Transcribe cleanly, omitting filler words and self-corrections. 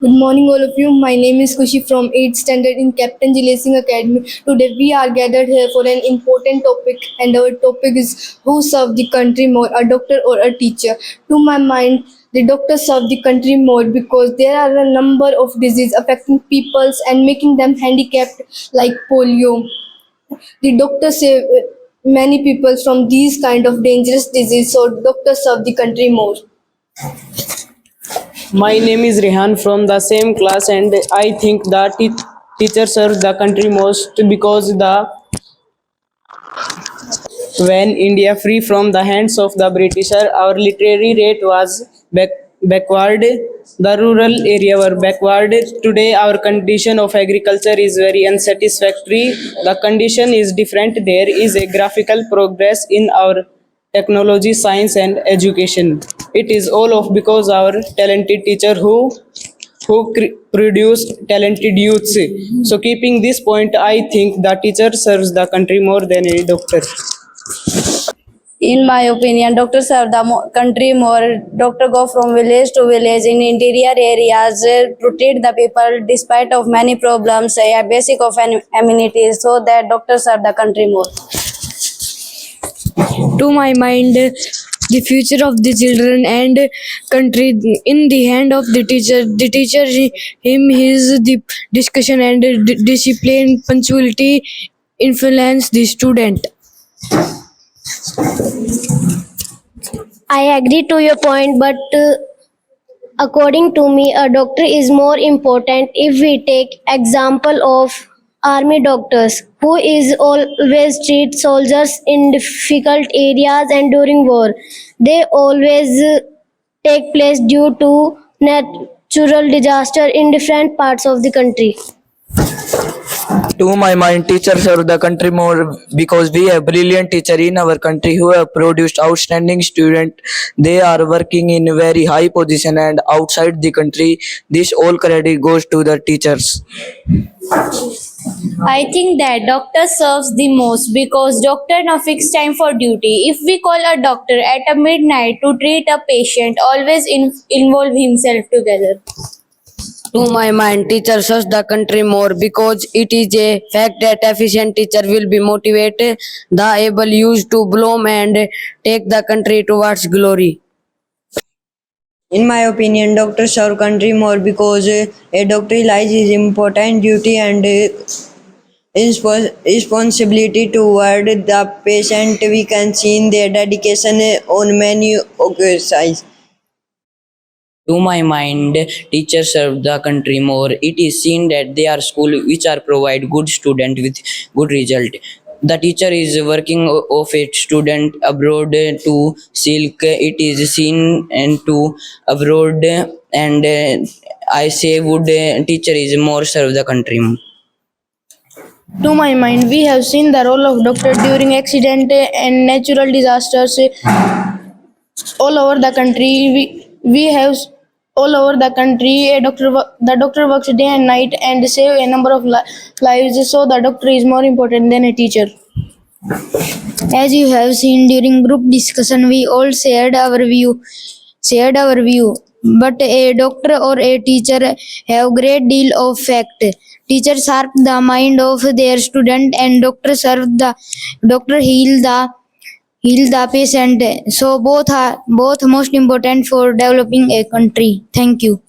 Good morning, all of you. My name is Kushi from 8th standard in Capt Singh Academy. Today, we are gathered here for an important topic, and our topic is who serve the country more, a doctor or a teacher. To my mind, the doctors serve the country more because there are a number of diseases affecting peoples and making them handicapped, like polio. The doctors save many people from these kind of dangerous diseases, so doctors serve the country more. My name is Rehan from the same class, and I think that teacher serves the country most because when India free from the hands of the Britisher, our literary rate was backward. The rural area were backward. Today, our condition of agriculture is very unsatisfactory. The condition is different. There is a graphical progress in our technology, science, and education. It is all of because our talented teacher who produced talented youths. So, keeping this point, I think the teacher serves the country more than any doctor. In my opinion, doctors serve the country more. Doctor go from village to village in interior areas to treat the people despite of many problems, basic of amenities, so that doctors serve the country more. To my mind, the future of the children and country in the hand of the teacher. The teacher, him, his the discussion and discipline, punctuality influence the student. I agree to your point, but according to me, a doctor is more important if we take example of army doctors who is always treat soldiers in difficult areas and during war. They always take place due to natural disaster in different parts of the country. To my mind, teachers serve the country more because we have brilliant teachers in our country who have produced outstanding students. They are working in very high position and outside the country. This all credit goes to the teachers. I think that doctor serves the most because doctor no fixed time for duty. If we call a doctor at a midnight to treat a patient, always involve himself together. To my mind, teacher serves the country more because it is a fact that efficient teacher will be motivated the able youth to bloom and take the country towards glory. In my opinion, doctors serve country more because a doctor lies his important duty and responsibility toward the patient. We can see in their dedication on many occasions. To my mind, teachers serve the country more. It is seen that they are school which are provide good student with good result. The teacher is working of a student abroad to silk. It is seen and to abroad, and I say would teacher is more serve the country. To my mind, we have seen the role of doctor during accident and natural disasters all over the country. We have all over the country the doctor works day and night and save a number of lives. So the doctor is more important than a teacher. As you have seen during group discussion, we all shared our view. But a doctor or a teacher have great deal of fact. Teachers sharp the mind of their student, and doctor heal the patient. So both most important for developing a country. Thank you.